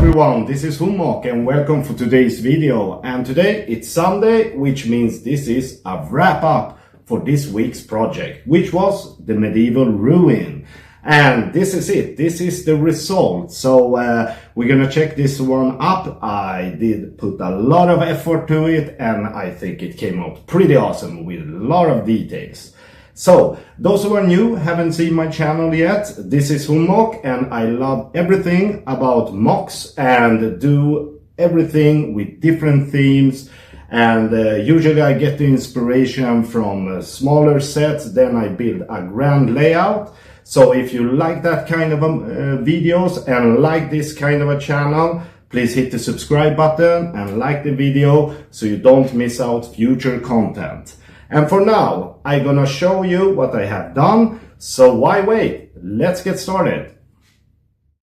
everyone, this is HunMoc and welcome for today's video. And today it's Sunday, which means this is a wrap up for this week's project, which was the medieval ruin. And this is it, this is the result. So we're gonna check this one up. I did put a lot of effort to it and I think it came out pretty awesome with a lot of details. So, those who are new, haven't seen my channel yet, this is HunMoc and I love everything about mocks and do everything with different themes. And usually I get the inspiration from smaller sets, then I build a grand layout. So if you like that kind of videos and like this kind of a channel, please hit the subscribe button and like the video so you don't miss out future content. And for now, I'm gonna show you what I have done, so why wait? Let's get started.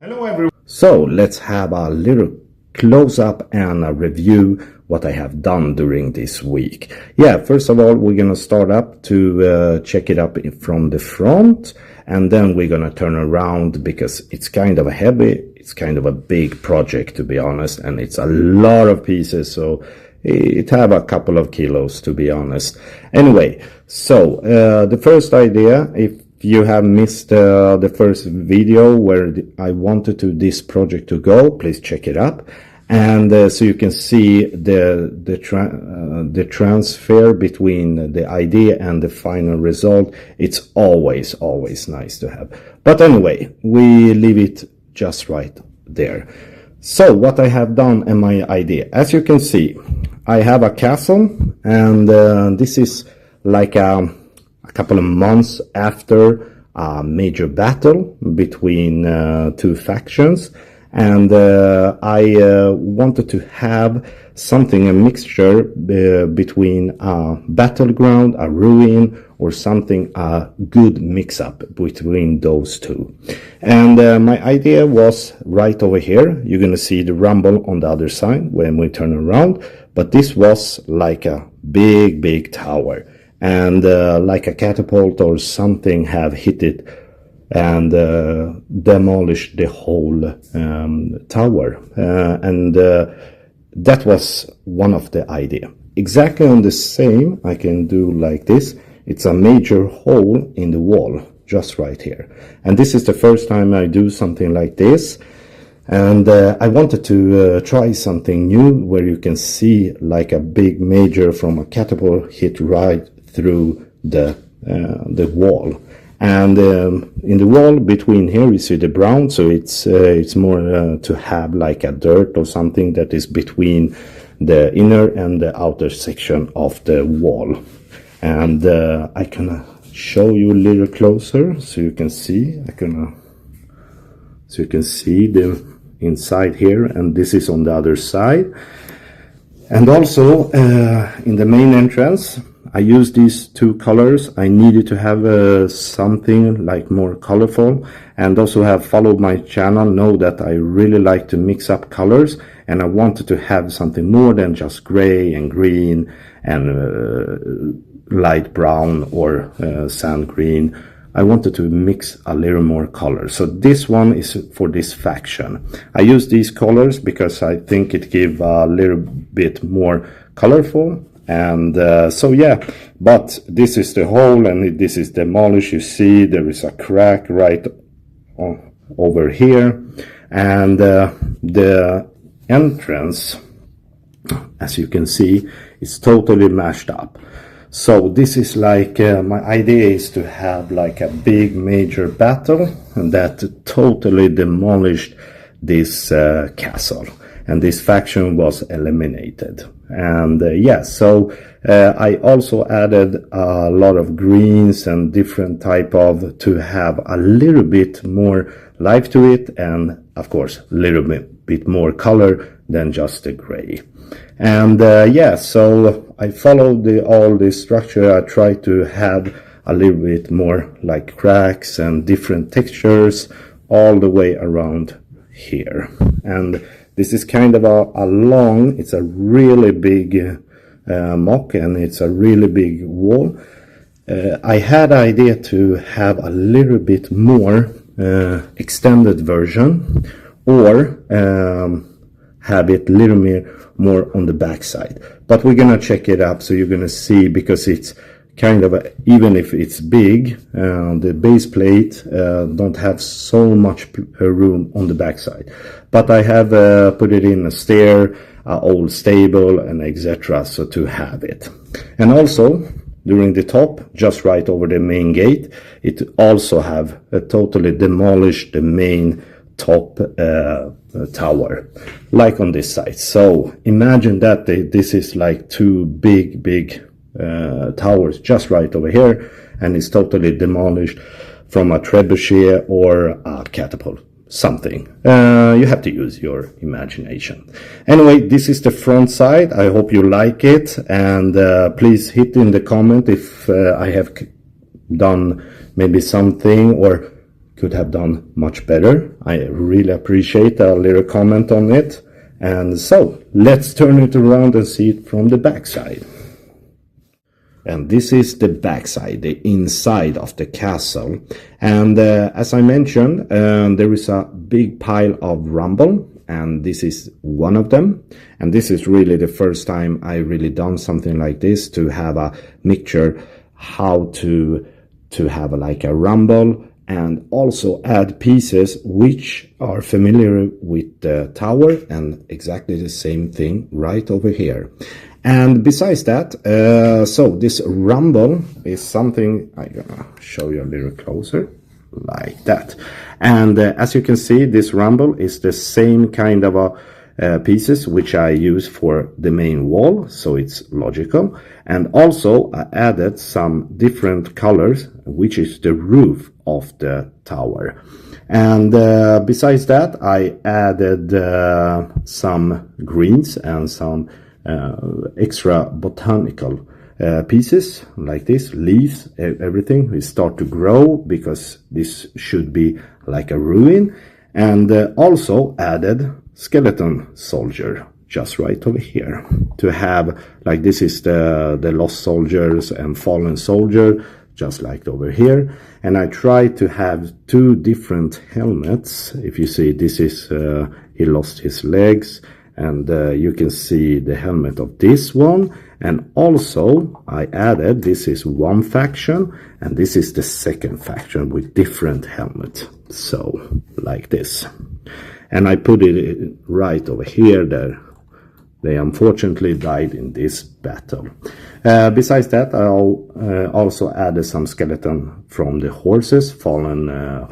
Hello everyone. So let's have a little close-up and a review what I have done during this week. Yeah, first of all, we're gonna start up to check it up from the front, and then we're gonna turn around because it's kind of a heavy, it's kind of a big project to be honest, and it's a lot of pieces, so it have a couple of kilos to be honest. Anyway, so the first idea, if you have missed the first video where I wanted this project to go, please check it up. And so you can see the transfer between the idea and the final result. It's always nice to have. But anyway, we leave it just right there. So what I have done and my idea, as you can see, I have a castle, and this is like a couple of months after a major battle between two factions, and I wanted to have something, a mixture between a battleground, a ruin, or something, a good mix-up between those two. And my idea was right over here. You're gonna see the rumble on the other side when we turn around, but this was like a big tower, and like a catapult or something have hit it and demolished the whole tower, and that was one of the idea. Exactly on the same, I can do like this. It's a major hole in the wall, just right here. And this is the first time I do something like this. And I wanted to try something new where you can see like a big major from a catapult hit right through the wall. And in the wall between here you see the brown, so it's more to have like a dirt or something that is between the inner and the outer section of the wall. And I can show you a little closer so you can see. So you can see the inside here, and this is on the other side. And also in the main entrance, I used these two colors. I needed to have something like more colorful, and also have followed my channel know that I really like to mix up colors, and I wanted to have something more than just gray and green and light brown or sand green. I wanted to mix a little more color. So this one is for this faction. I use these colors because I think it gives a little bit more colorful. And so yeah, but this is the hole and this is demolished. You see there is a crack right over here, and the entrance, as you can see, is totally mashed up. So this is like my idea is to have like a big major battle that totally demolished this castle, and this faction was eliminated. And yeah, so I also added a lot of greens and different type of to have a little bit more life to it, and of course a little bit more color than just the gray. And yeah, so I followed all this structure. I tried to have a little bit more like cracks and different textures all the way around here. And this is kind of a long, it's a really big mock, and it's a really big wall. I had the idea to have a little bit more extended version, or have it a little more on the back side. But we're gonna check it up, so you're gonna see, because it's kind of even if it's big, the base plate don't have so much room on the back side. But I have put it in a stair, old stable, and etc. so to have it. And also during the top, just right over the main gate, it also have totally demolished the main top tower, like on this side. So imagine that this is like two big towers just right over here, and it's totally demolished from a trebuchet or a catapult, something. You have to use your imagination. Anyway, this is the front side. I hope you like it, and please hit in the comment if I have done maybe something or could have done much better. I really appreciate a little comment on it. And so let's turn it around and see it from the back side. And this is the backside, the inside of the castle. And as I mentioned, there is a big pile of rubble, and this is one of them. And this is really the first time I really done something like this, to have a mixture how to have like a rubble, and also add pieces which are familiar with the tower, and exactly the same thing right over here. And besides that, so this rumble is something I'm gonna show you a little closer, like that. And as you can see, this rumble is the same kind of pieces which I use for the main wall, so it's logical. And also I added some different colors, which is the roof of the tower. And besides that, I added some greens and some extra botanical pieces, like this, leaves, everything will start to grow, because this should be like a ruin. And also added skeleton soldier just right over here, to have like this is the lost soldiers and fallen soldier, just like over here. And I tried to have two different helmets. If you see, this is he lost his legs, and you can see the helmet of this one. And also I added, this is one faction, and this is the second faction with different helmet, so like this. And I put it right over here. There, they unfortunately died in this battle. Besides that, I also added some skeleton from the horses, fallen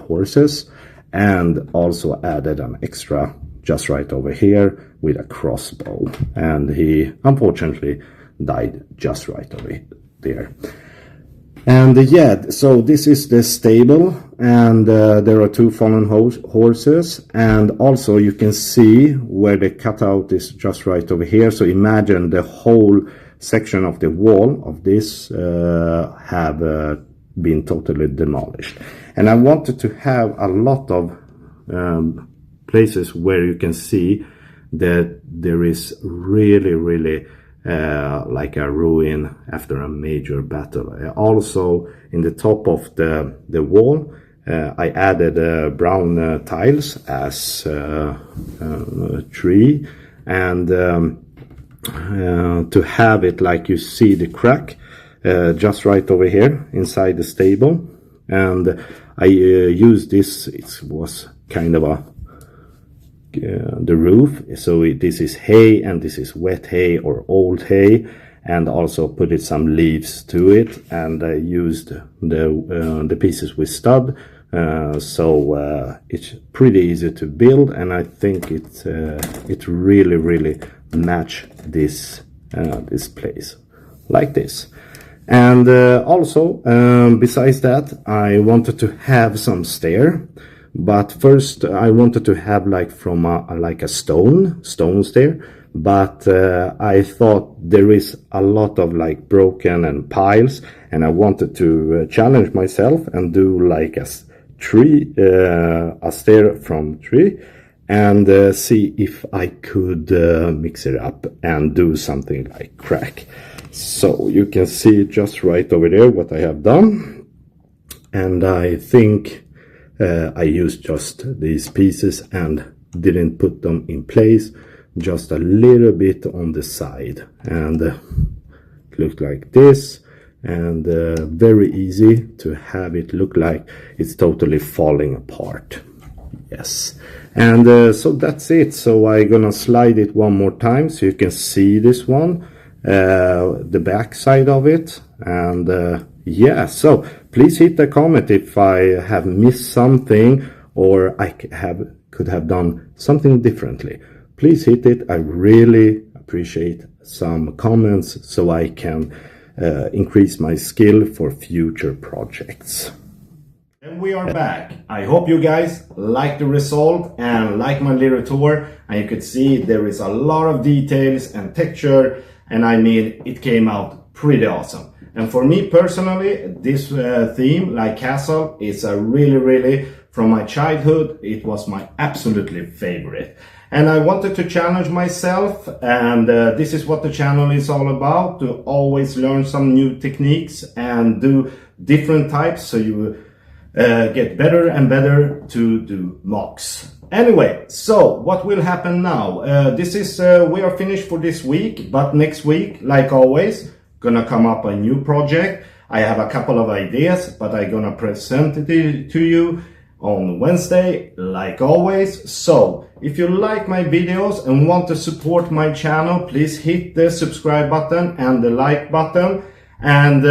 horses, and also added an extra just right over here with a crossbow, and he unfortunately died just right over there. And yeah, so this is the stable, and there are two fallen horses, and also you can see where the cutout is just right over here. So imagine the whole section of the wall of this have been totally demolished. And I wanted to have a lot of places where you can see that there is really like a ruin after a major battle. Also in the top of the wall, I added brown tiles as tree, and to have it like you see the crack just right over here inside the stable. And I used this, it was kind of a the roof, so this is hay, and this is wet hay or old hay, and also put it some leaves to it, and I used the pieces with stud, so it's pretty easy to build, and I think it really match this this place like this. And also besides that, I wanted to have some stair. But first I wanted to have like from like a stone stair, but I thought there is a lot of like broken and piles, and I wanted to challenge myself and do like a tree, a stair from tree, and see if I could mix it up and do something like crack. So you can see just right over there what I have done, and I think I used just these pieces and didn't put them in place, just a little bit on the side, and it looks like this. And very easy to have it look like it's totally falling apart. Yes, and so that's it. So I'm gonna slide it one more time so you can see this one, the back side of it. And yeah, so please hit a comment if I have missed something or I could have done something differently. Please hit it. I really appreciate some comments so I can increase my skill for future projects. And we are back. I hope you guys like the result and like my little tour. And you could see there is a lot of details and texture, and I mean it came out pretty awesome. And for me personally, this theme, like castle, is a really from my childhood. It was my absolutely favorite. And I wanted to challenge myself, and this is what the channel is all about, to always learn some new techniques and do different types so you get better and better to do mocks. Anyway, so what will happen now? We are finished for this week, but next week, like always, gonna come up a new project. I have a couple of ideas, but I'm gonna present it to you on Wednesday, like always. So if you like my videos and want to support my channel, please hit the subscribe button and the like button. And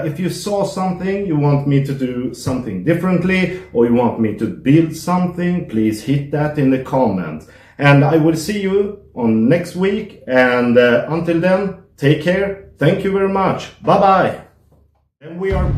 if you saw something, you want me to do something differently, or you want me to build something, please hit that in the comments. And I will see you on next week. And until then, take care. Thank you very much. Bye bye. And we are